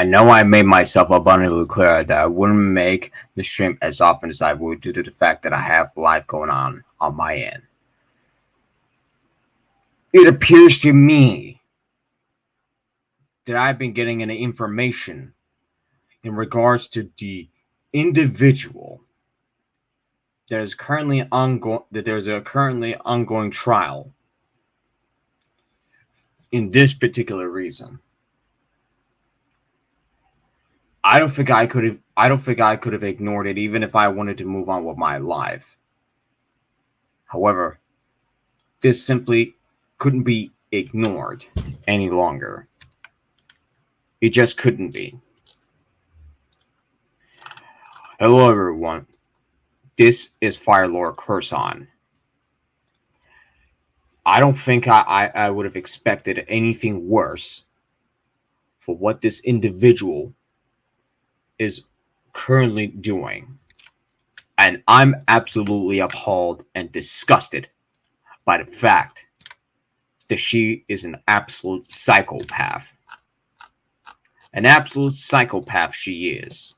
I know I made myself abundantly clear that I wouldn't make the stream as often as I would due to the fact that I have life going on my end. It appears to me that I've been getting any information in regards to the individual that is currently ongoing, that there's a currently ongoing trial in this particular reason. I don't think I could have ignored it even if I wanted to move on with my life. However, this simply couldn't be ignored any longer. It just couldn't be. Hello everyone. This is Firelord Curson. I don't think I would have expected anything worse for what this individual is currently doing. And I'm absolutely appalled and disgusted by the fact that she is an absolute psychopath. An absolute psychopath she is.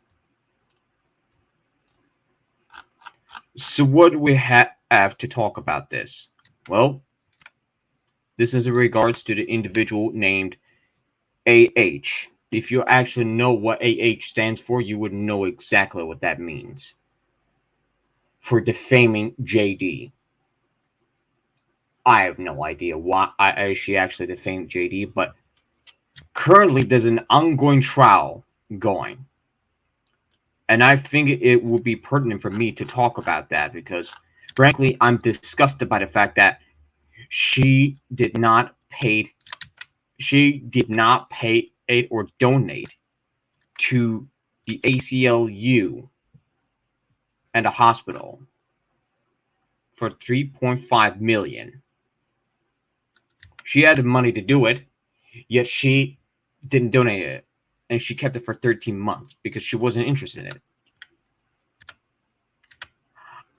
So what do we have to talk about this? Well, this is in regards to the individual named AH. If you actually know what AH stands for, you would know exactly what that means. For defaming JD. I have no idea why she actually defamed JD, but currently there's an ongoing trial going. And I think it would be pertinent for me to talk about that because, frankly, I'm disgusted by the fact that she did not pay or donate to the ACLU and a hospital for $3.5 million. She had the money to do it, yet she didn't donate it, and she kept it for 13 months because she wasn't interested in it.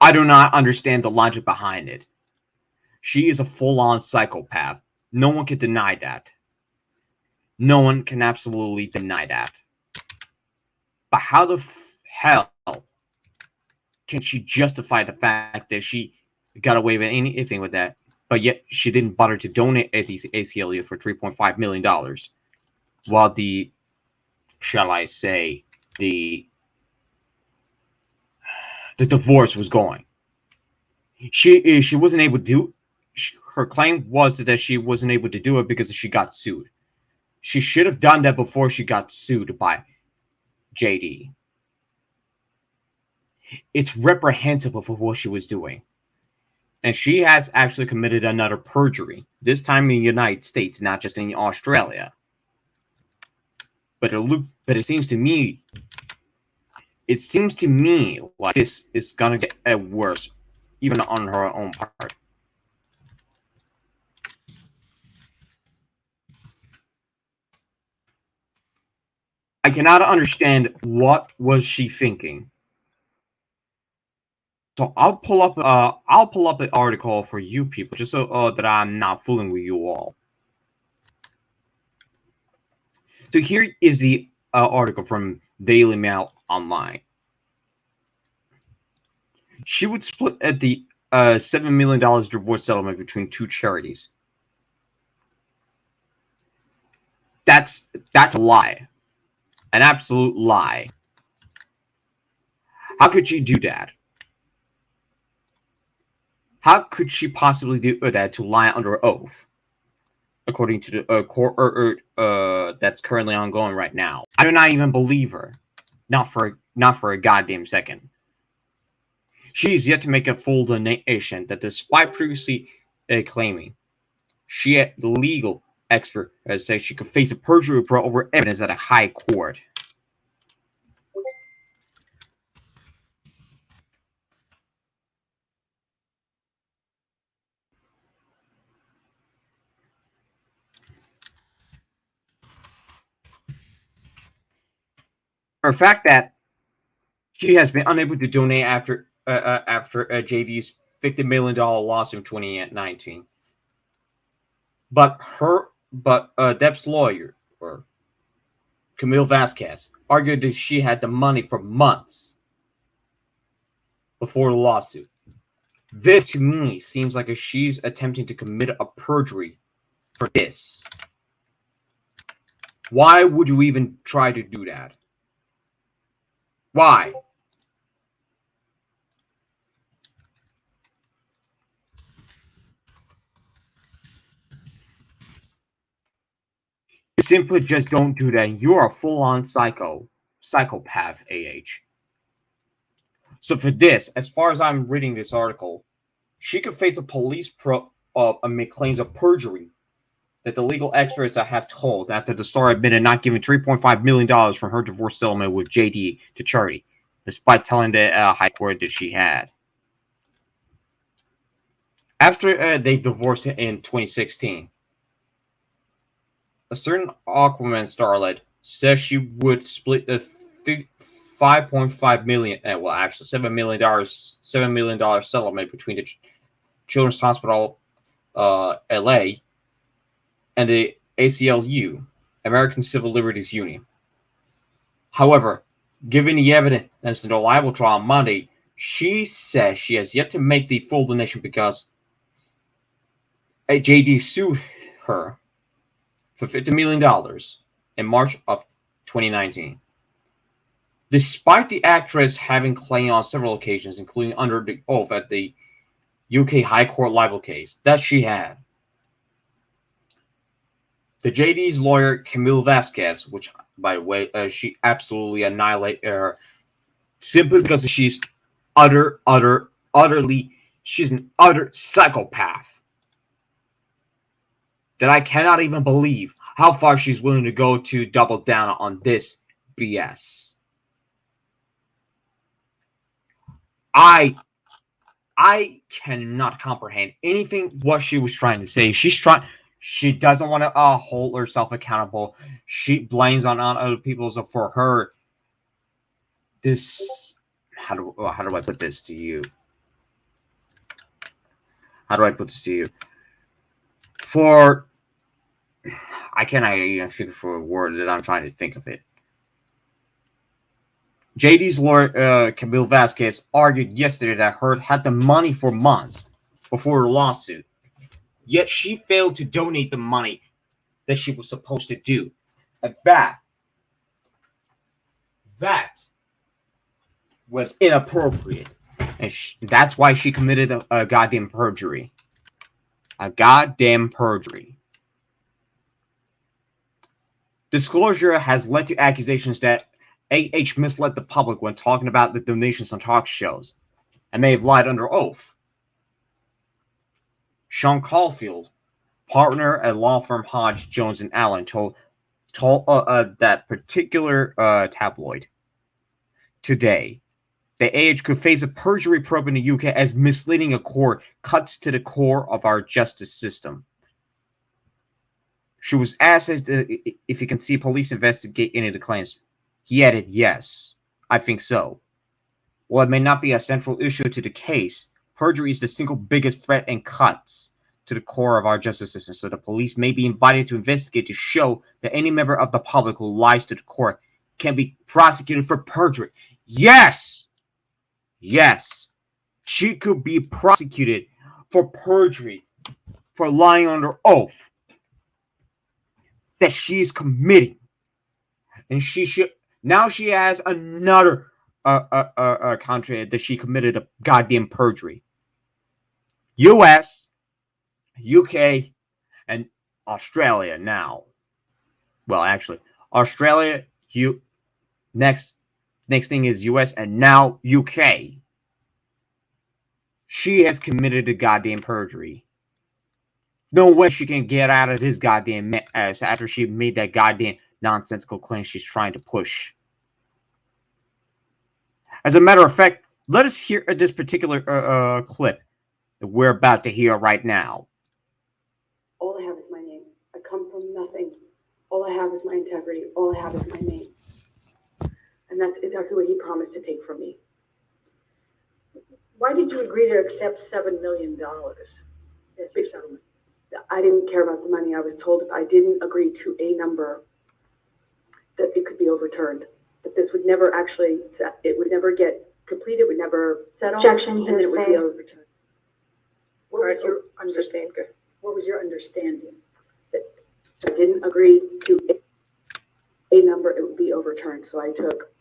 I do not understand the logic behind it. She is a full-on psychopath. No one can deny that. No one can absolutely deny that. But how the hell can she justify the fact that she got away with anything with that, but yet she didn't bother to donate at the ACLU for $3.5 million, while the, shall I say, the divorce was going? She wasn't able to do. Her claim was that she wasn't able to do it because she got sued. She should have done that before she got sued by JD. It's reprehensible for what she was doing. And she has actually committed another perjury, this time in the United States, not just in Australia. But it seems to me like this is gonna get worse, even on her own part. I cannot understand what was she thinking. So I'll pull up an article for you people, just so that I'm not fooling with you all. So here is the article from Daily Mail Online. She would split at the $7 million divorce settlement between two charities. That's a lie, an absolute lie. How could she do that? How could she possibly do that to lie under oath? According to the court that's currently ongoing right now, I do not even believe her, not for a goddamn second. She is yet to make a full donation that, despite previously claiming, she had the legal expert said she could face a perjury for over evidence at a high court. The fact that she has been unable to donate after JD's $50 million loss in 2019, but Depp's lawyer, or Camille Vasquez, argued that she had the money for months before the lawsuit. This to me seems like she's attempting to commit a perjury for this. Why would you even try to do that? Why? You simply just don't do that. You're a full-on psychopath, AH. So for this, as far as I'm reading this article, she could face a police claims of perjury that the legal experts have told after the star admitted not giving $3.5 million from her divorce settlement with JD to charity, despite telling the high court that she had. After they divorced in 2016, a certain Aquaman starlet says she would split the $5.5 million, well, actually $7 million settlement between the Children's Hospital LA and the ACLU, American Civil Liberties Union. However, given the evidence in the libel trial on Monday, she says she has yet to make the full donation because JD sued her for $50 million in March of 2019. Despite the actress having claimed on several occasions, including under the oath at the UK High Court libel case, that she had. The JD's lawyer, Camille Vasquez, which, by the way, she absolutely annihilated her simply because she's she's an utter psychopath. That I cannot even believe how far she's willing to go to double down on this BS. I cannot comprehend anything what she was trying to say. She doesn't want to hold herself accountable. She blames on other people. So for her, this how do I put this to you? How do I put this to you? I cannot even think for a word that I'm trying to think of it. JD's lawyer, Camille Vasquez, argued yesterday that Heard had the money for months before the lawsuit. Yet she failed to donate the money that she was supposed to do. And that was inappropriate. And that's why she committed a goddamn perjury. A goddamn perjury. Disclosure has led to accusations that AH misled the public when talking about the donations on talk shows and may have lied under oath. Sean Caulfield, partner at law firm Hodge, Jones & Allen, told that particular tabloid today that AH could face a perjury probe in the UK as misleading a court cuts to the core of our justice system. She was asked if he can see police investigate any of the claims. He added, yes, I think so. While it may not be a central issue to the case, perjury is the single biggest threat and cuts to the core of our justice system, so the police may be invited to investigate to show that any member of the public who lies to the court can be prosecuted for perjury. Yes! Yes! She could be prosecuted for perjury, for lying under oath that she is committing. And now she has another country that she committed a goddamn perjury. US, UK, and Australia now. Well, actually, Australia, next thing is US, and now UK. She has committed a goddamn perjury. No way she can get out of this goddamn mess after she made that goddamn nonsensical claim she's trying to push. As a matter of fact, let us hear this particular clip that we're about to hear right now. All I have is my name. I come from nothing. All I have is my integrity. All I have is my name. And that's exactly what he promised to take from me. Why did you agree to accept $7 million as your settlement? I didn't care about the money. I was told if I didn't agree to a number, that it could be overturned, that this would never actually, it would never get completed, would never settle. Objection, and then it would be hearsay. overturned. What was your understanding? What was your understanding? That if I didn't agree to a number, it would be overturned. So I took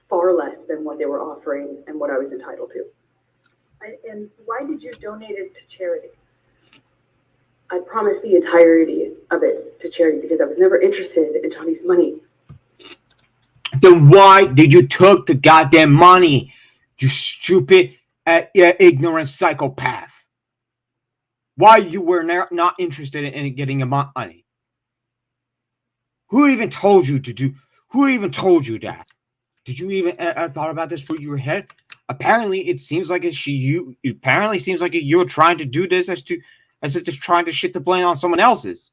far less than what they were offering and what I was entitled to. And why did you donate it to charity? I promised the entirety of it to charity because I was never interested in Johnny's money. Then why did you took the goddamn money, you stupid, ignorant psychopath? Why you were not interested in getting money? Who even told you to do? Who even told you that? Did you even thought about this through your head? Apparently, it seems like apparently seems like you're trying to do this as if just trying to shit the blame on someone else's.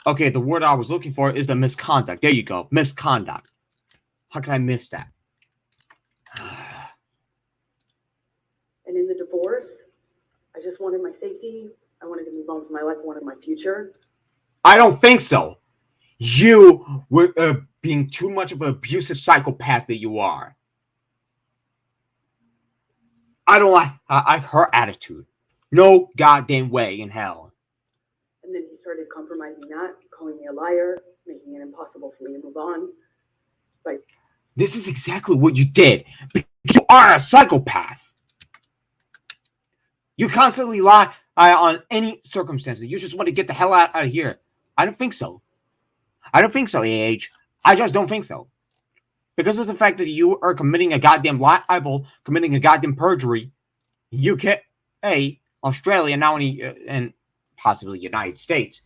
Okay, the word I was looking for is the misconduct. There you go, misconduct. How could I miss that? And in the divorce, I just wanted my safety. I wanted to move on with my life. I wanted my future. I don't think so. You were being too much of an abusive psychopath that you are. I don't like her attitude. No goddamn way in hell. And then he started compromising that, calling me a liar, making it impossible for me to move on. Like, this is exactly what you did. Because you are a psychopath. You constantly lie on any circumstances. You just want to get the hell out of here. I don't think so. I don't think so, AH. I just don't think so. Because of the fact that you are committing a goddamn libel, committing a goddamn perjury, UK, Australia, now and possibly United States.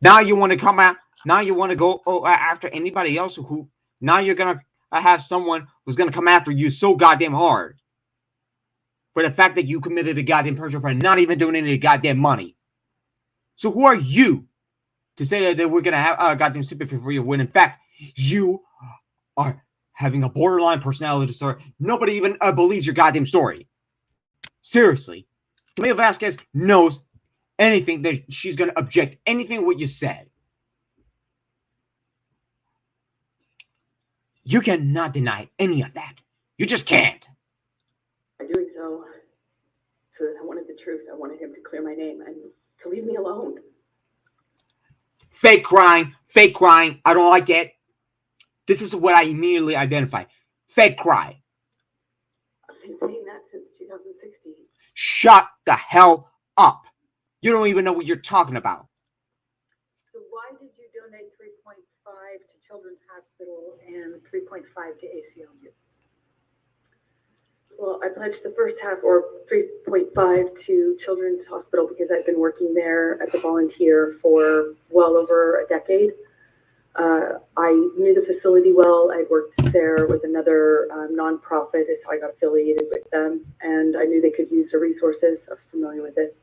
Now you want to come out. Now you want to go after anybody else who. Now you're gonna have someone who's gonna come after you so goddamn hard for the fact that you committed a goddamn perjury for not even doing any goddamn money. So who are you to say that we're gonna have a goddamn sympathy for you when in fact you are having a borderline personality disorder? Nobody even believes your goddamn story. Seriously, Camila Vasquez knows anything that she's gonna object anything what you said. You cannot deny any of that. You just can't. by doing so, that I wanted the truth. I wanted him to clear my name and to leave me alone. Fake crying. I don't like it. This is what I immediately identify. Fake cry. I've been saying that since 2016. Shut the hell up. You don't even know what you're talking about. So why did you donate 3.5 to Children's Hospital and 3.5 to ACLU? Well, I pledged the first half, or 3.5, to Children's Hospital because I've been working there as a volunteer for well over a decade. I knew the facility well. I worked there with another nonprofit, is how I got affiliated with them, and I knew they could use the resources. I was familiar with it.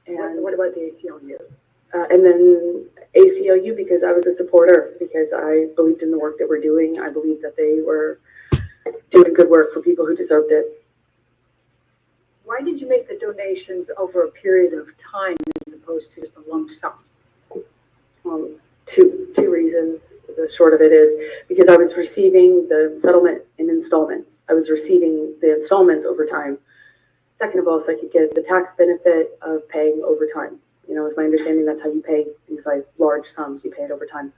And What about the ACLU? And then ACLU, because I was a supporter, because I believed in the work that we're doing. I believed that they were doing good work for people who deserved it. Why did you make the donations over a period of time as opposed to just a lump sum? Two reasons. The short of it is because I was receiving the settlement in installments. I was receiving the installments over time. Second of all, so I could get the tax benefit of paying overtime. You know, it's my understanding that's how you pay things like large sums. You pay it over time.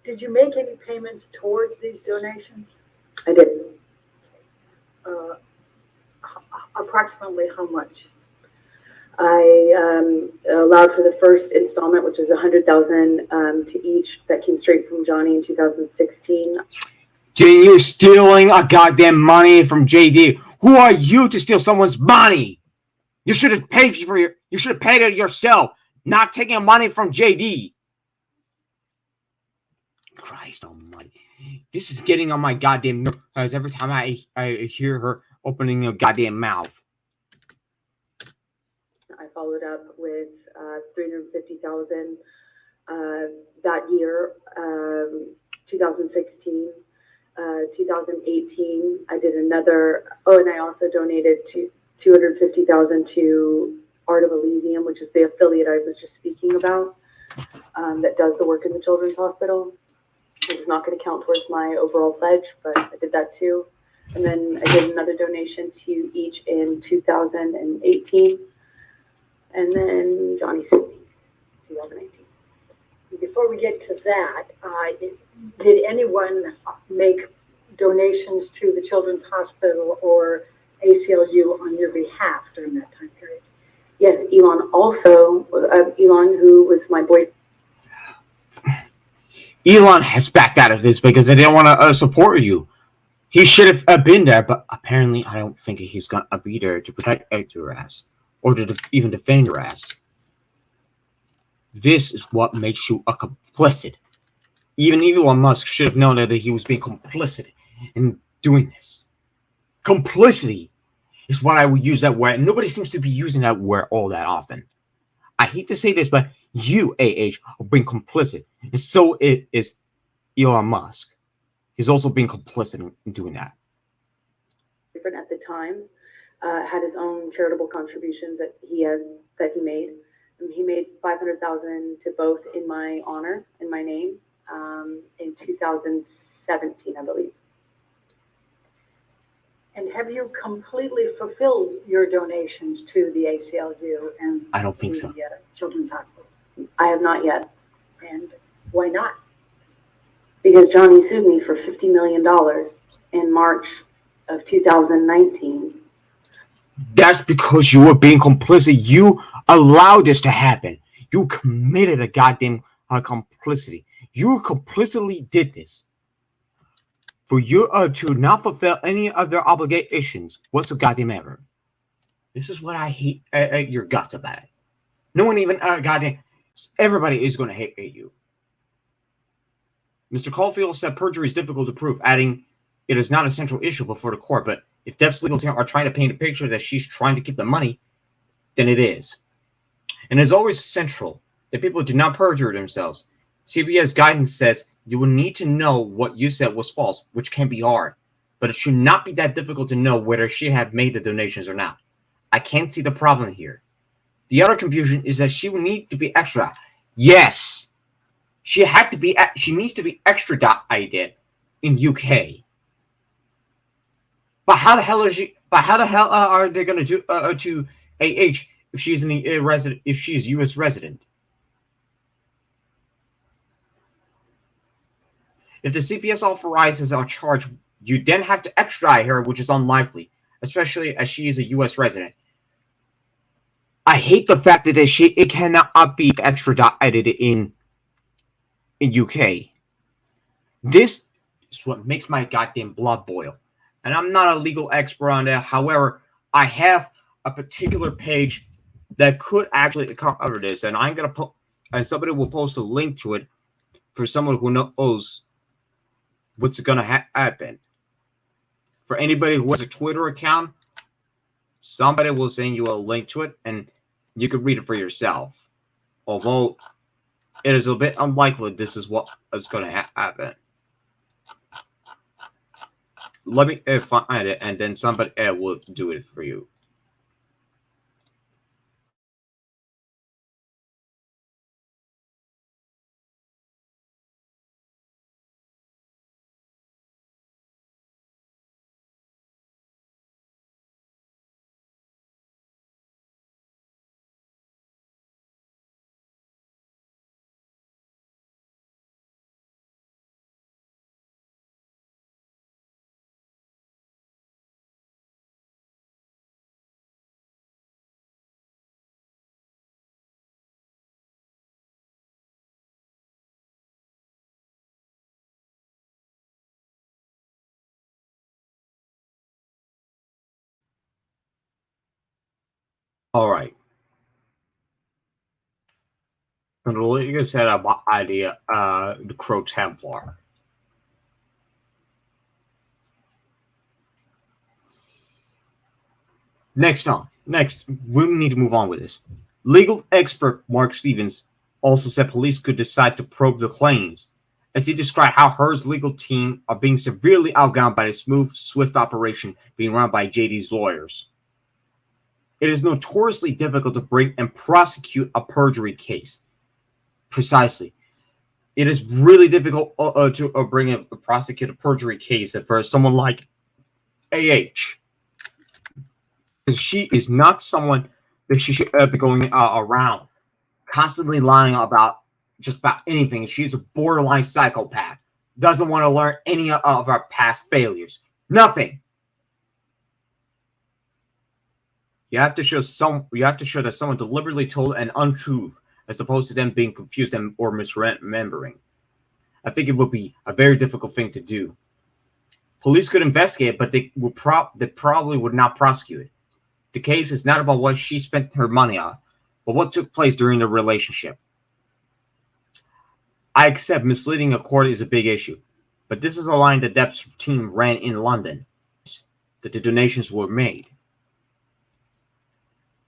Did you make any payments towards these donations? I did. Approximately how much? I allowed for the first installment, which is $100,000 to each. That came straight from Johnny in 2016. You're stealing a goddamn money from JD. Who are you to steal someone's money? You should have paid for you should have paid it yourself, not taking money from JD. Christ almighty. This is getting on my goddamn nerves every time I hear her opening a goddamn mouth. I followed up with $350,000 that year, 2016. 2018, I did another. Oh, and I also donated $250,000 to part of Elysium, which is the affiliate I was just speaking about, that does the work in the Children's Hospital. It was not going to count towards my overall pledge, but I did that too. And then I did another donation to each in 2018. And then Johnny Sidney, 2018. Before we get to that, did anyone make donations to the Children's Hospital or ACLU on your behalf during that time period? Yes, Elon also, Elon, who was my boyfriend. Elon has backed out of this because they didn't want to support you. He should have been there, but apparently I don't think he's going to be there to protect your ass or to even defend your ass. This is what makes you a complicit. Even Elon Musk should have known that he was being complicit in doing this. Complicity is what I would use that word. Nobody seems to be using that word all that often. I hate to say this, but you, AH, are being complicit. And so it is Elon Musk. He's also being complicit in doing that. At the time, had his own charitable contributions that he made. He made $500,000 to both in my honor, in my name, in 2017, I believe. And have you completely fulfilled your donations to the ACLU and I don't think so. Children's Hospital? I have not yet. And why not? Because Johnny sued me for $50 million in March of 2019. That's because you were being complicit. You allowed this to happen. You committed a goddamn complicity. You complicitly did this. For you to not fulfill any of their obligations whatsoever. This is what I hate your guts about it. No one even goddamn. Everybody is going to hate you. Mr. Caulfield said perjury is difficult to prove, adding, "It is not a central issue before the court, but if Depp's legal team are trying to paint a picture that she's trying to keep the money, then it is. And it's always central that people do not perjure themselves. CBS guidance says you will need to know what you said was false, which can be hard, but it should not be that difficult to know whether she had made the donations or not. I can't see the problem here. The other confusion is that she will need to be extra. Yes, she needs to be extradited in UK. But how the hell are they going to do to AH if she's if she's U.S. resident? If the CPS authorizes our charge, you then have to extradite her, which is unlikely, especially as she is a U.S. resident. I hate the fact that it cannot be extradited in UK. This is what makes my goddamn blood boil. And I'm not a legal expert on that. However, I have a particular page that could actually cover this, and I'm gonna somebody will post a link to it for someone who knows what's gonna happen. For anybody who has a Twitter account, somebody will send you a link to it, and you can read it for yourself. Although it is a bit unlikely this is what is going to happen. Let me find it, and then somebody will do it for you. All right. And like I said about idea, the Crow Templar. Next, we need to move on with this. Legal expert Mark Stevens also said police could decide to probe the claims, as he described how Heard's legal team are being severely outgunned by the smooth, swift operation being run by JD's lawyers. It is notoriously difficult to bring and prosecute a perjury case. Precisely. It is really difficult to bring and prosecute a perjury case for someone like AH. Because she is not someone that she should be going around constantly lying about just about anything. She's a borderline psychopath. Doesn't want to learn any of our past failures. Nothing. You have to show that someone deliberately told an untruth, as opposed to them being confused or misremembering. I think it would be a very difficult thing to do. Police could investigate, but they probably would not prosecute it. The case is not about what she spent her money on, but what took place during the relationship. I accept misleading a court is a big issue, but this is a line the Depp's team ran in London, that the donations were made.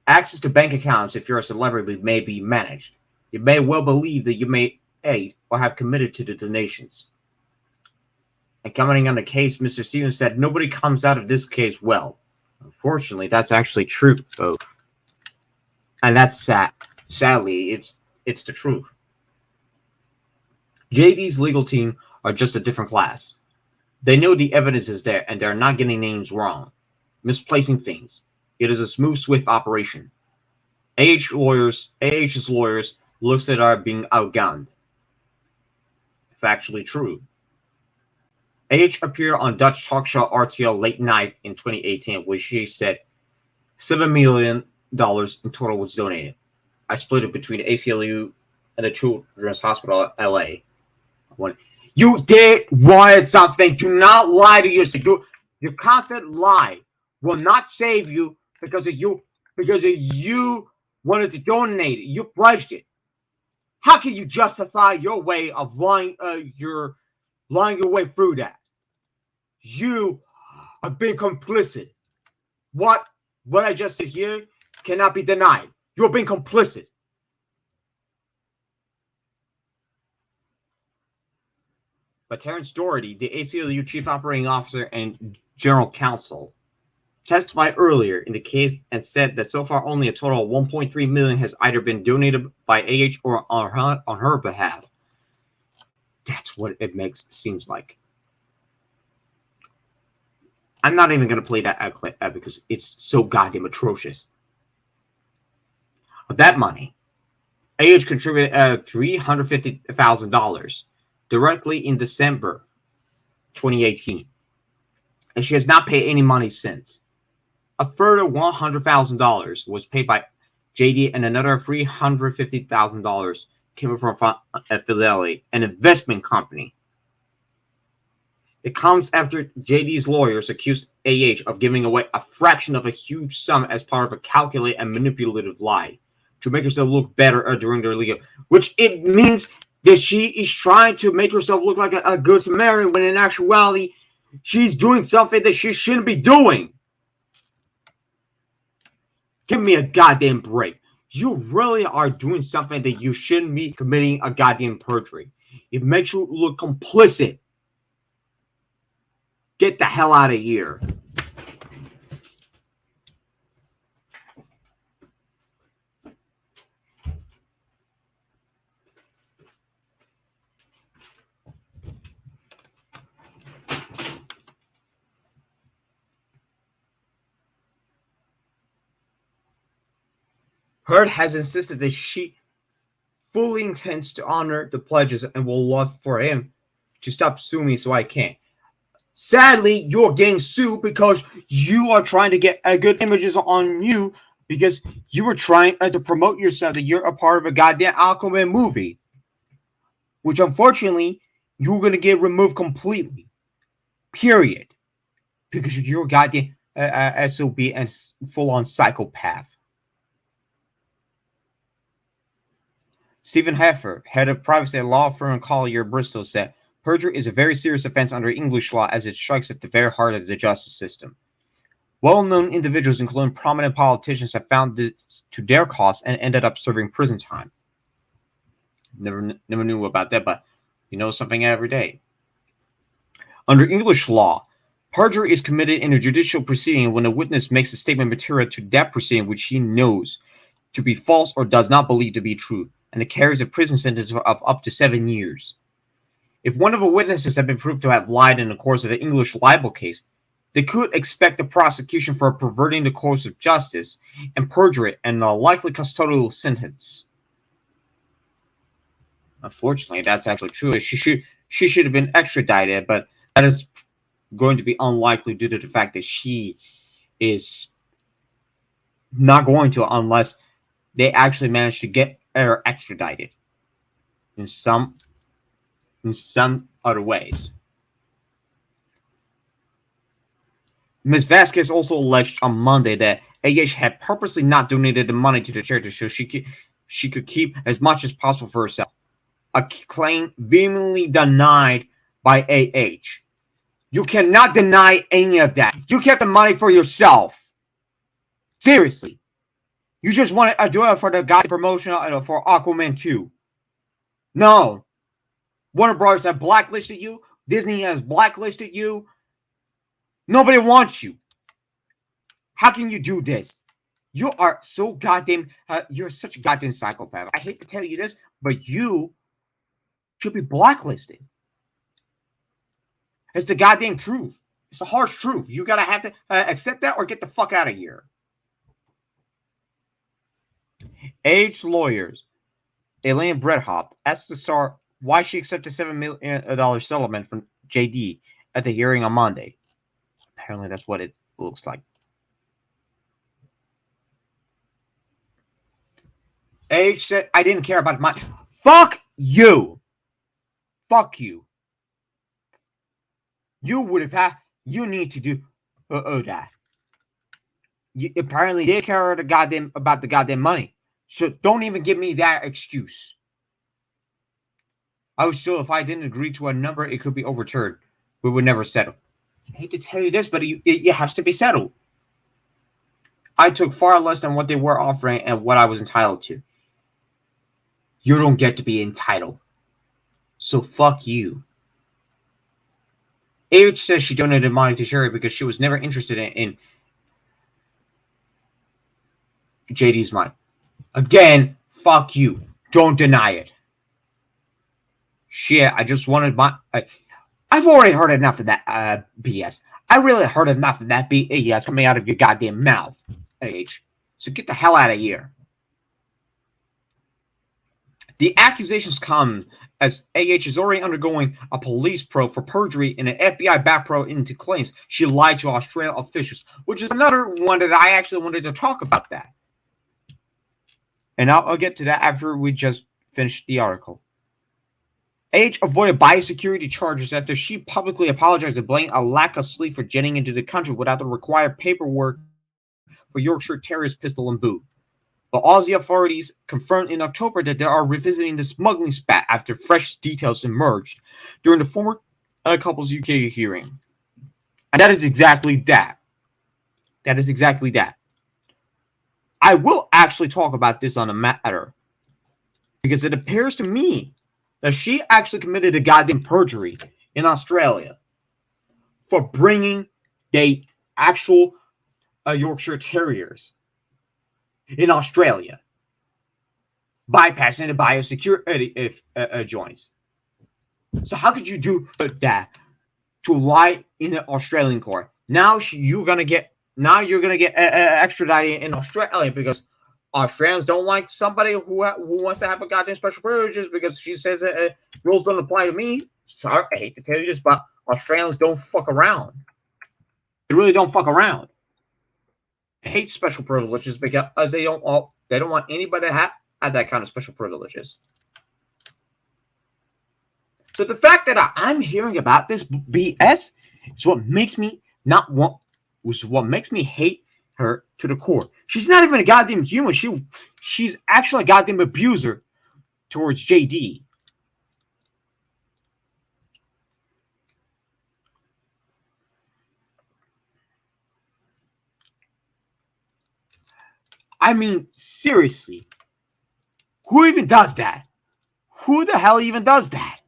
Access to bank accounts, if you're a celebrity, may be managed. You may well believe that you may aid or have committed to the donations. And commenting on the case, Mr. Stevens said, nobody comes out of this case well. Unfortunately, that's actually true, though. And that's sad. Sadly, it's the truth. JD's legal team are just a different class. They know the evidence is there, and they're not getting names wrong, misplacing things. It is a smooth, swift operation. AH's lawyers looks at are being outgunned. Factually true. AH appeared on Dutch talk show RTL Late Night in 2018, where she said $7 million in total was donated. I split it between the ACLU and the Children's Hospital LA. You did want something. Do not lie to yourself. Your constant lie will not save you because of you wanted to donate it. You pledged it. How can you justify your way of lying your way through that? You have been complicit. What I just said here cannot be denied. You have been complicit. But Terrence Doherty, the ACLU Chief Operating Officer and General Counsel, testified earlier in the case and said that so far only a total of $1.3 million has either been donated by AH or on her behalf. That's what it seems like. I'm not even going to play that clip because it's so goddamn atrocious. Of that money, AH contributed $350,000 directly in December 2018, and she has not paid any money since. A further $100,000 was paid by JD, and another $350,000 came from Fidelity, an investment company. It comes after JD's lawyers accused AH of giving away a fraction of a huge sum as part of a calculated and manipulative lie to make herself look better during their legal, which it means that she is trying to make herself look like a good Samaritan, when in actuality, she's doing something that she shouldn't be doing. Give me a goddamn break. You really are doing something that you shouldn't be committing a goddamn perjury. It makes you look complicit. Get the hell out of here. Heard has insisted that she fully intends to honor the pledges and will love for him to stop suing me so I can't. Sadly, you're getting sued because you are trying to get good images on you because you were trying to promote yourself that you're a part of a goddamn Aquaman movie, which unfortunately you're going to get removed completely. Period. Because you're a goddamn SOB and full-on psychopath. Stephen Heffer, head of privacy at law firm Collier Bristol, said, perjury is a very serious offense under English law as it strikes at the very heart of the justice system. Well-known individuals, including prominent politicians, have found this to their cost and ended up serving prison time. Never knew about that, but you know something every day. Under English law, Perjury is committed in a judicial proceeding when a witness makes a statement material to that proceeding which he knows to be false or does not believe to be true, and it carries a prison sentence of up to 7 years. If one of the witnesses had been proved to have lied in the course of an English libel case, they could expect the prosecution for perverting the course of justice and perjury and a likely custodial sentence. Unfortunately, that's actually true. She should have been extradited, but that is going to be unlikely due to the fact that she is not going to unless they actually manage to get her extradited in some other ways. Ms. Vasquez also alleged on Monday that AH had purposely not donated the money to the charity so she could keep as much as possible for herself, a claim vehemently denied by AH. You cannot deny any of that. You kept the money for yourself. Seriously. You just want to do it for the guy promotional for Aquaman 2. No. Warner Brothers have blacklisted you. Disney has blacklisted you. Nobody wants you. How can you do this? You are so goddamn, you're such a goddamn psychopath. I hate to tell you this, but you should be blacklisted. It's the goddamn truth. It's the harsh truth. You gotta have to accept that or get the fuck out of here. AH lawyers, Elaine Bredhop, asked the star why she accepted $7 million settlement from JD at the hearing on Monday. Apparently, that's what it looks like. AH said, I didn't care about my... Fuck you. Fuck you. You would have had... You need to do that. You apparently did care about the goddamn money. So don't even give me that excuse. I was sure if I didn't agree to a number, it could be overturned. We would never settle. I hate to tell you this, but it has to be settled. I took far less than what they were offering and what I was entitled to. You don't get to be entitled. So fuck you. AH says she donated money to charity because she was never interested in JD's money. Again, fuck you. Don't deny it. Shit, I just wanted my... I've already heard enough of that BS. I really heard enough of that BS coming out of your goddamn mouth, AH. So get the hell out of here. The accusations come as AH is already undergoing a police probe for perjury and an FBI back probe into claims she lied to Australian officials, which is another one that I actually wanted to talk about that. And I'll get to that after we just finish the article. AH avoided biosecurity charges after she publicly apologized and blamed a lack of sleep for jetting into the country without the required paperwork for Yorkshire Terrier's pistol and boot. But Aussie authorities confirmed in October that they are revisiting the smuggling spat after fresh details emerged during the former couple's UK hearing. And that is exactly that. That is exactly that. I will actually talk about this on a matter because it appears to me that she actually committed a goddamn perjury in Australia for bringing the actual Yorkshire Terriers in Australia, bypassing the biosecurity joints. So how could you do that to lie in the Australian court? Now you're gonna get extradited in Australia because Australians don't like somebody who wants to have a goddamn special privileges because she says rules don't apply to me. Sorry, I hate to tell you this, but Australians don't fuck around. They really don't fuck around. I hate special privileges because they don't want anybody to have that kind of special privileges. So the fact that I'm hearing about this BS is what makes me what makes me hate her to the core. She's not even a goddamn human. She's actually a goddamn abuser towards JD. I mean, seriously. Who even does that? Who the hell even does that?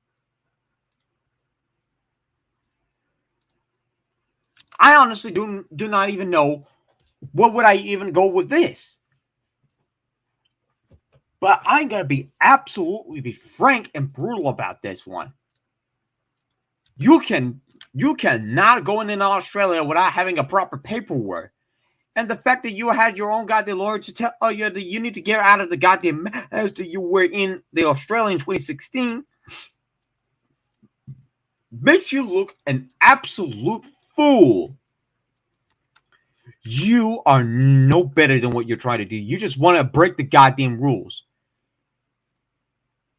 I honestly do not even know what would I even go with this. But I'm gonna be absolutely frank and brutal about this one. You cannot go in Australia without having a proper paperwork. And the fact that you had your own goddamn lawyer to tell you that you need to get out of the goddamn mess that you were in the Australia in 2016 makes you look an absolute fool. You are no better than what you're trying to do. You just want to break the goddamn rules.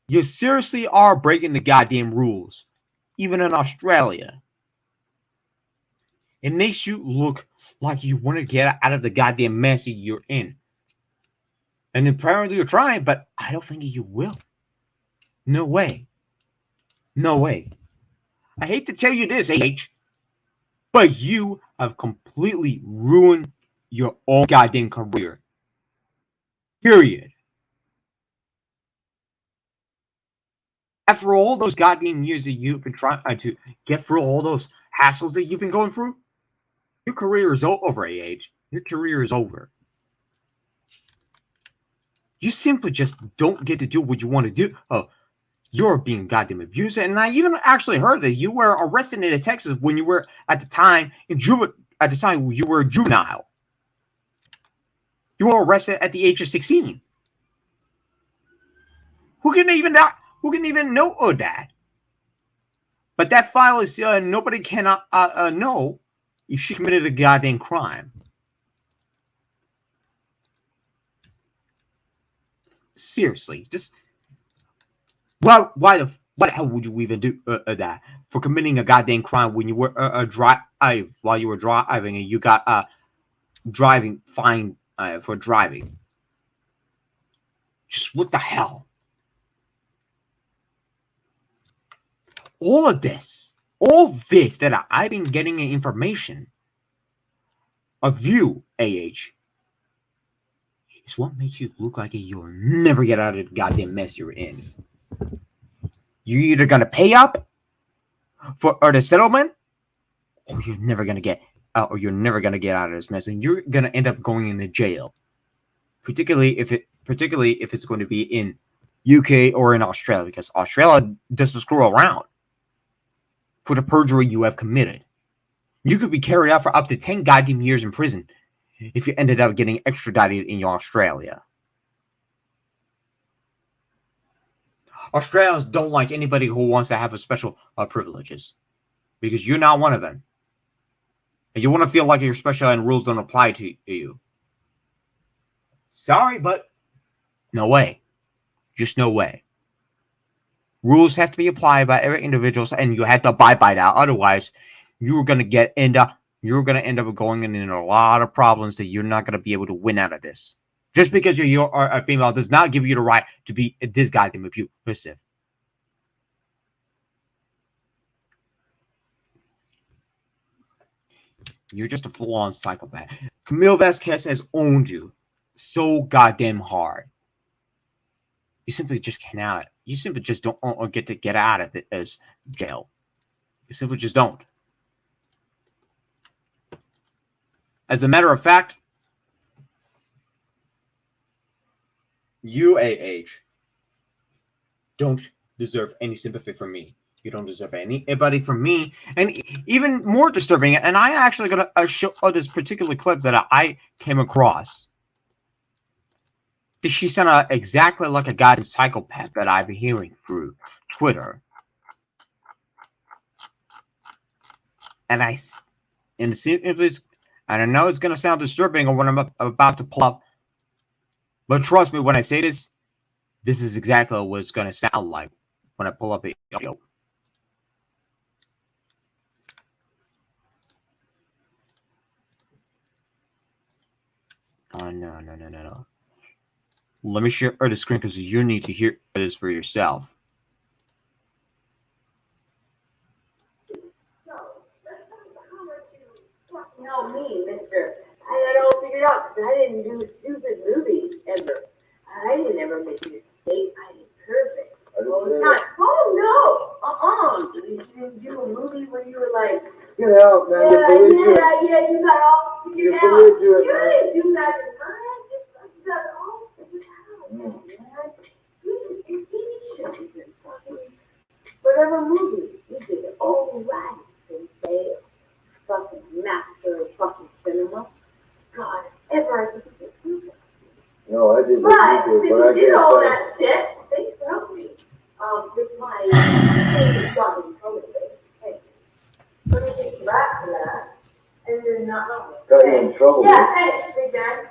You seriously are breaking the goddamn rules, even in Australia. It makes you look like you want to get out of the goddamn mess that you're in. And apparently you're trying, but I don't think you will. No way. No way. I hate to tell you this, H, but you have completely ruined your own goddamn career. Period. After all those goddamn years that you've been trying to get through all those hassles that you've been going through, your career is over, AH. Your career is over. You simply just don't get to do what you want to do. Oh, you're being goddamn abused. And I even actually heard that you were arrested in Texas when you were at the time you were a juvenile. You were arrested at the age of 16. Who can even know that? But that file is nobody cannot know if she committed a goddamn crime. Seriously, just what the hell would you even do that for committing a goddamn crime when you were while you were driving and you got driving fine for driving? Just what the hell? All this that I've been getting information of you, AH, is what makes you look like you'll never get out of the goddamn mess you're in. You're either gonna pay up for the settlement, or you're never gonna get out of this mess, and you're gonna end up going into jail. Particularly if it's going to be in UK or in Australia, because Australia doesn't screw around for the perjury you have committed. You could be carried out for up to 10 goddamn years in prison if you ended up getting extradited in Australia. Australians don't like anybody who wants to have a special privileges, because you're not one of them. And you want to feel like you're special and rules don't apply to you. Sorry, but no way. Just no way. Rules have to be applied by every individual, and you have to abide by that. Otherwise, you're going to end up going into a lot of problems that you're not going to be able to win out of this. Just because you're a female does not give you the right to be this goddamn abusive. You're just a full-on psychopath. Camille Vasquez has owned you so goddamn hard. You simply just cannot. You simply just don't get to get out of this jail. You simply just don't. As a matter of fact, you, AH, don't deserve any sympathy from me. You don't deserve anybody from me. And even more disturbing, and I actually got to show this particular clip that I came across. She sounded exactly like a goddamn psychopath that I've been hearing through Twitter. And I know it's going to sound disturbing when I'm about to pull up. But trust me, when I say this is exactly what it's going to sound like when I pull up a video. Oh, no. Let me share the screen because you need to hear this for yourself. No, me, mister. I had it all figured out because I didn't do stupid movies ever. I didn't ever make a mistake. I did perfect. Well, it's not. Oh, no. Did you do a movie where you were like, Get out, man. You're belligerent. you got all figured You're out. belligerent, You man. didn't do that in mine. You got it all figured out, man. You did TV shows and fucking whatever movie. You did it all right. And they fucking master of fucking cinema. God, ever I just No, I did but what you did, but I you did can't all find it. that shit. Thanks for helping me. With my got in trouble with it. Hey, let me take you back to that. And you're not. Got you in trouble with? Yeah, hey,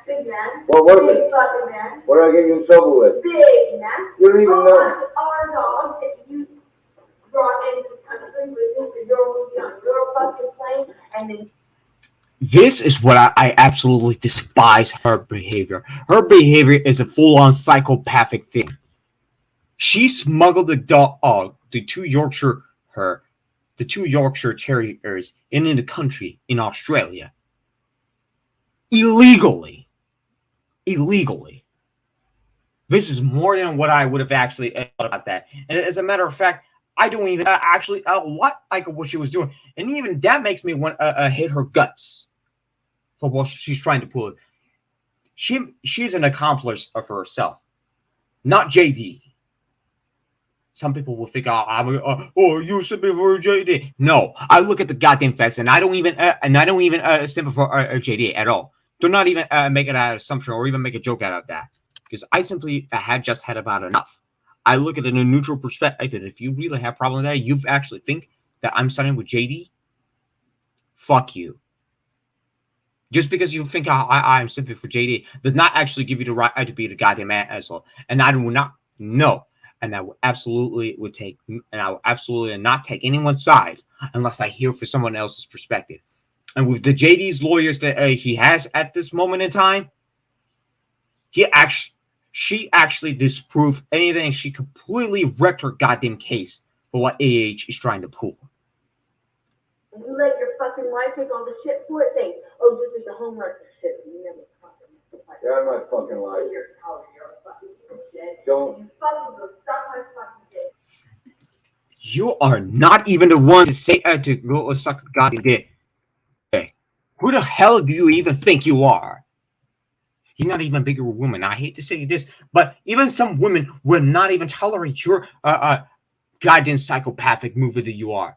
big man. Well, what a Big minute. fucking man. What did I get you in trouble with? Big man. You don't even know. Our dog that you brought into the country with you for your movie on your fucking plane, and then. This is what I absolutely despise her behavior. Her behavior is a full-on psychopathic thing. She smuggled the two Yorkshire Terriers into the country in Australia illegally. This is more than what I would have actually thought about that. And as a matter of fact, I don't even actually like what she was doing, and even that makes me want to hit her guts for what she's trying to pull. She's an accomplice of herself, not JD. Some people will think, "Oh, you sympathy for JD." No, I look at the goddamn facts, and I don't even sympathy for JD at all. Do not even make an assumption or even make a joke out of that, because I simply had about enough. I look at it in a neutral perspective. If you really have a problem with that, you actually think that I'm siding with JD, fuck you. Just because you think I'm sympathy for JD does not actually give you the right to be the goddamn asshole. And I will not, no. And I will absolutely not take anyone's side unless I hear for someone else's perspective. And with the JD's lawyers that he has at this moment in time, she actually disproved anything. She completely wrecked her goddamn case for what AH is trying to pull. You let your fucking wife take all the shit for it. Thing. Oh, this is the homework shit. You never fucking. Yeah, I'm not fucking lying. You're a fucking shit. Don't. You fucking go suck my fucking dick. You are not even the one to say to go suck the goddamn dick. Hey, who the hell do you even think you are? You're not even a bigger woman. I hate to say this, but even some women will not even tolerate your goddamn psychopathic move that you are.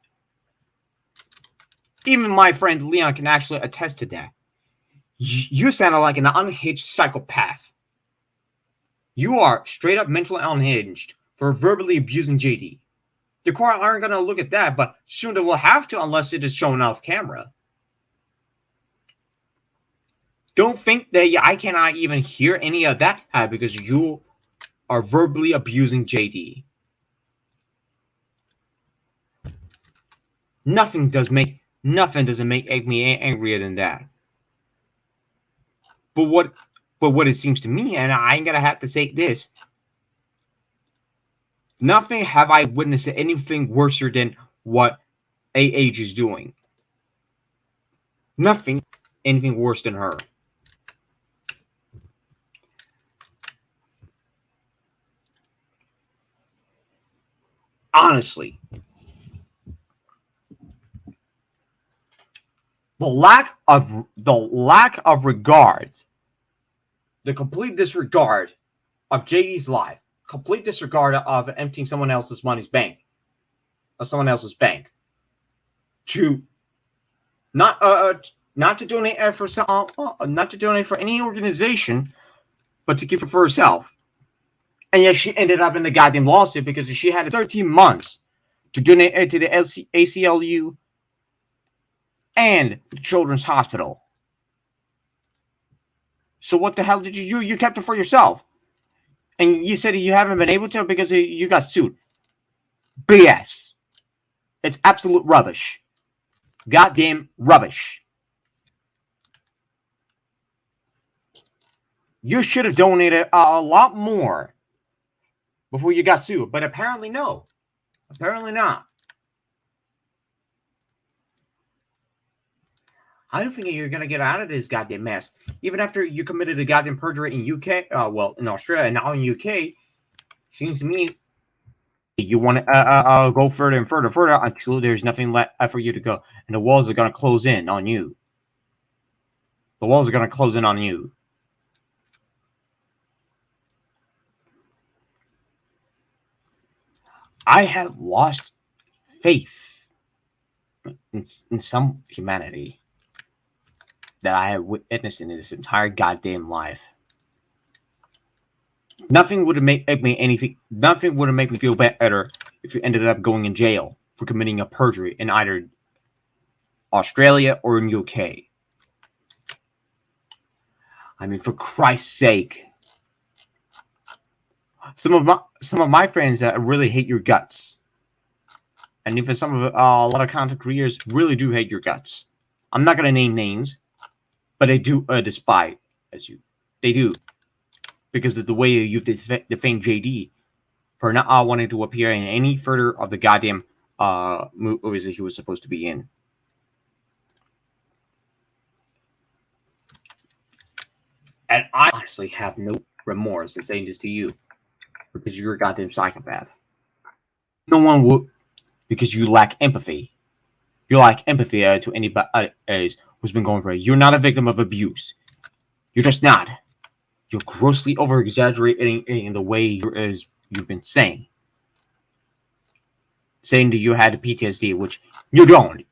Even my friend Leon can actually attest to that. You sound like an unhinged psychopath. You are straight up mentally unhinged for verbally abusing JD. The court aren't going to look at that, but soon they will have to unless it is shown off camera. Don't think that I cannot even hear any of that because you are verbally abusing JD. Nothing doesn't make me angrier than that. But what it seems to me, and I ain't gonna have to say this, nothing have I witnessed anything worse than what AH is doing. Nothing, anything worse than her. Honestly. The lack of regards, the complete disregard of JD's life, complete disregard of emptying someone else's bank, to not to donate for any organization, but to keep it for herself. And yet she ended up in the goddamn lawsuit because she had 13 months to donate to the ACLU and the Children's Hospital. So what the hell did you do? You kept it for yourself. And you said you haven't been able to because you got sued. BS. It's absolute rubbish. Goddamn rubbish. You should have donated a lot more before you got sued. But apparently no. Apparently not. I don't think you're going to get out of this goddamn mess. Even after you committed a goddamn perjury in UK, in Australia and now in UK, seems to me You want to go further and further until there's nothing left for you to go, and the walls are going to close in on you. The walls are going to close in on you. I have lost faith in some humanity that I have witnessed in this entire goddamn life. Nothing would have made me anything. Nothing would have made me feel better if you ended up going in jail for committing a perjury in either Australia or in UK. I mean, for Christ's sake, some of my friends really hate your guts, and even some of a lot of content creators really do hate your guts. I'm not gonna name names, but they do despise as you. They do, because of the way you've defamed JD for not wanting to appear in any further of the goddamn movies that he was supposed to be in. And I honestly have no remorse in saying this to you, because you're a goddamn psychopath. No one would, because you lack empathy. You lack empathy to anybody who's been going through it. You're not a victim of abuse. You're just not. You're grossly over-exaggerating in the way you've been saying. Saying that you had PTSD, which you don't.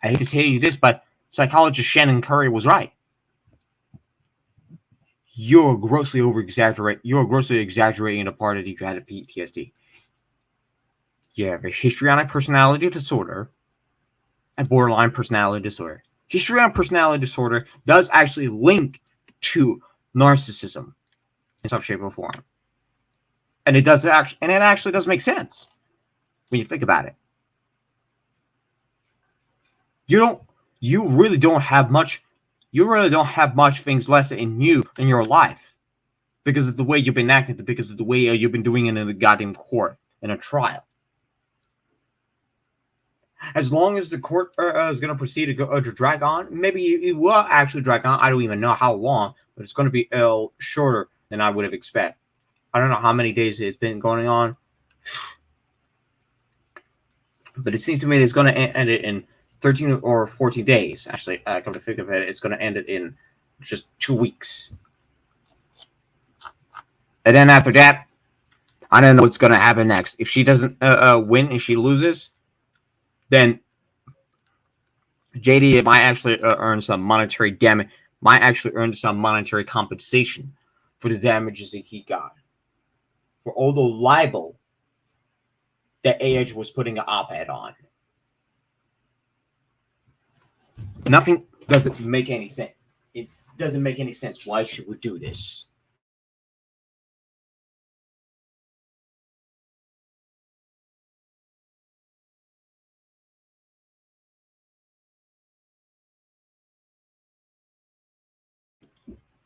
I hate to tell you this, but psychologist Shannon Curry was right. You're grossly exaggerating the part that you had a PTSD. You have a histrionic personality disorder and borderline personality disorder. Histrionic personality disorder does actually link to narcissism in some shape or form, and it actually does make sense when you think about it. You really don't have much things left in your life, because of the way you've been acting, because of the way you've been doing it in the goddamn court in a trial. As long as the court is going to proceed to drag on, maybe it will actually drag on. I don't even know how long, but it's going to be shorter than I would have expected. I don't know how many days it's been going on, but it seems to me that it's going to end it in 13 or 14 days. Actually, come to think of it, it's going to end it in just 2 weeks. And then after that, I don't know what's going to happen next. If she doesn't win and she loses, then JD might actually earn some monetary damage. Might actually earn some monetary compensation for the damages that he got for all the libel that AH was putting an op-ed on. Nothing doesn't make any sense. It doesn't make any sense why she would do this.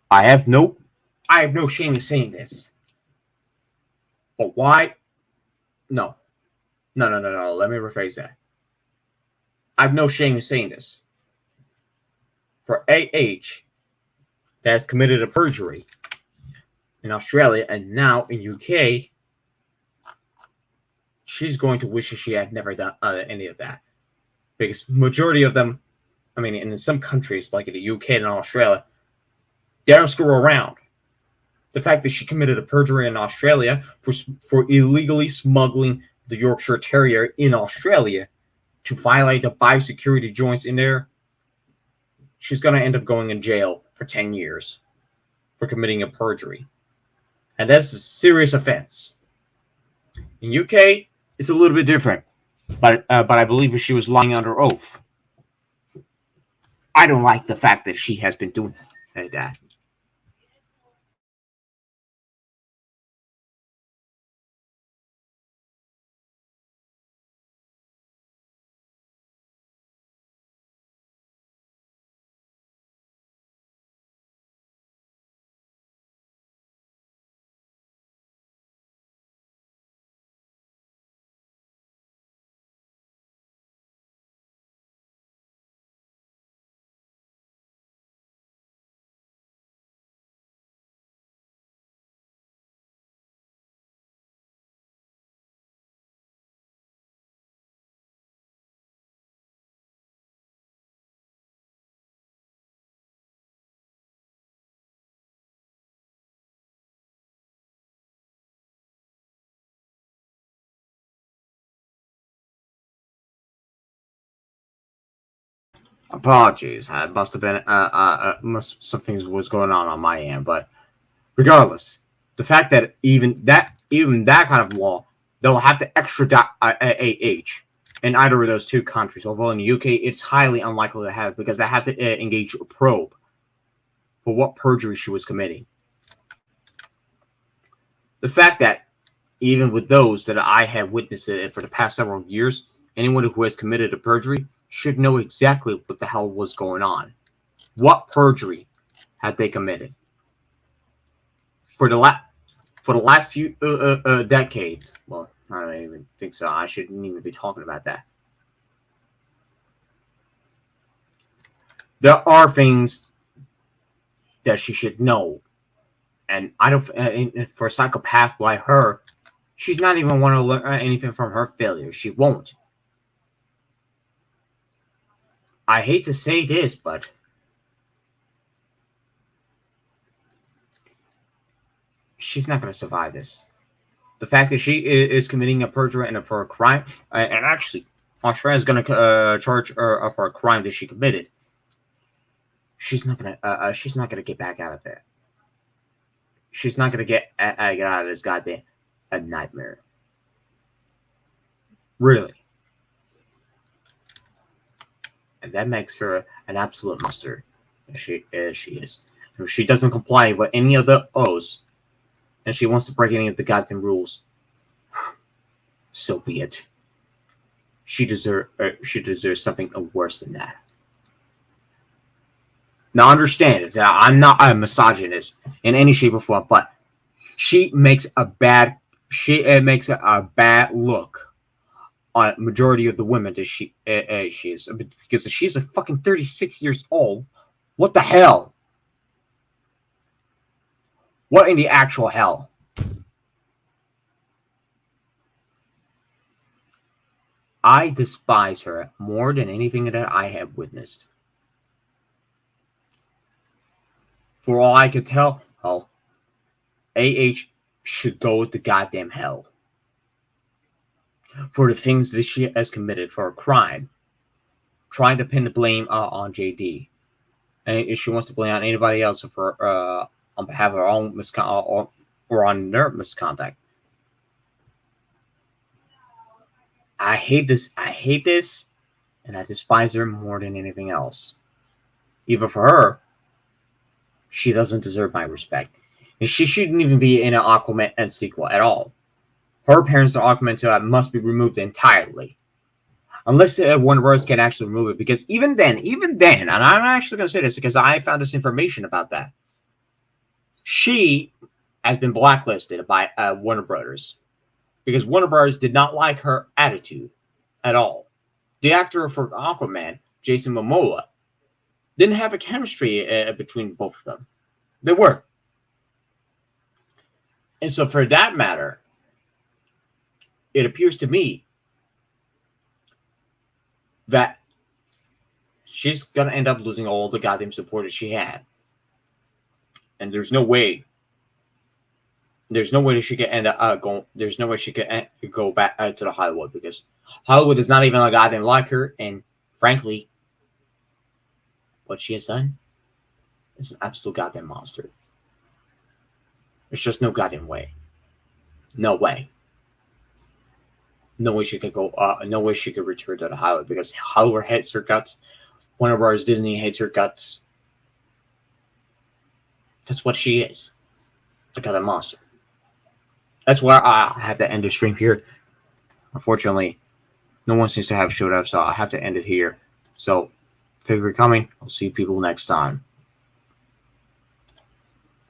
I have no shame in saying this. But why? No. Let me rephrase that. I have no shame in saying this. For AH that has committed a perjury in Australia and now in UK, she's going to wish she had never done any of that. Because majority of them, I mean, in some countries like in the UK and Australia, they don't screw around. The fact that she committed a perjury in Australia for illegally smuggling the Yorkshire Terrier in Australia to violate the biosecurity joints in there, she's going to end up going in jail for 10 years for committing a perjury. And that's a serious offense. In UK, it's a little bit different, but I believe if she was lying under oath. I don't like the fact that she has been doing that. Apologies. I must have been something was going on my end, but regardless, the fact that even that kind of law, they'll have to extradite AH in either of those two countries. Although in the UK, it's highly unlikely to have because they have to engage a probe for what perjury she was committing. The fact that even with those that I have witnessed it for the past several years, anyone who has committed a perjury should know exactly what the hell was going on. What perjury had they committed? For the last few decades, well, I don't even think so. I shouldn't even be talking about that. There are things that she should know, and I don't. For a psychopath like her, she's not even want to learn anything from her failures. She won't. I hate to say this, but she's not going to survive this. The fact that she is committing a perjury and for a crime, and actually, Australia is going to charge her for a crime that she committed. She's not going to get back out of there. She's not going to get out of this goddamn nightmare. Really. And that makes her an absolute monster, as she is. If she doesn't comply with any of the oaths, and she wants to break any of the goddamn rules, so be it. She deserves something worse than that. Now understand that I'm not a misogynist in any shape or form, but she makes a bad look on a majority of the women that she is, because she's a fucking 36 years old. What the hell? What in the actual hell? I despise her more than anything that I have witnessed. For all I could tell, AH should go to goddamn hell for the things that she has committed for a crime, trying to pin the blame on JD, and if she wants to blame on anybody else for on behalf of her own misconduct or on their misconduct. I hate this, and I despise her more than anything else. Even for her, she doesn't deserve my respect. And she shouldn't even be in an Aquaman sequel at all. Her parents are Aquaman 2 must be removed entirely. Unless Warner Bros. Can actually remove it. Because even then, and I'm actually going to say this because I found this information about that. She has been blacklisted by Warner Bros. Because Warner Bros. Did not like her attitude at all. The actor for Aquaman, Jason Momoa, didn't have a chemistry between both of them. They were. And so for that matter, it appears to me that she's going to end up losing all the goddamn support that she had. And there's no way that she could end up going. There's no way she could go back to the Hollywood, because Hollywood is not even a goddamn like her. And frankly, what she has done is an absolute goddamn monster. There's just no goddamn way. No way. No way she could go. No way she could return to the Hollywood, because Hollywood hates her guts. Warner Bros. Disney hates her guts. That's what she is. A goddamn monster. That's where I have to end the stream here. Unfortunately, no one seems to have showed up, so I have to end it here. So, thank you for coming. I'll see people next time.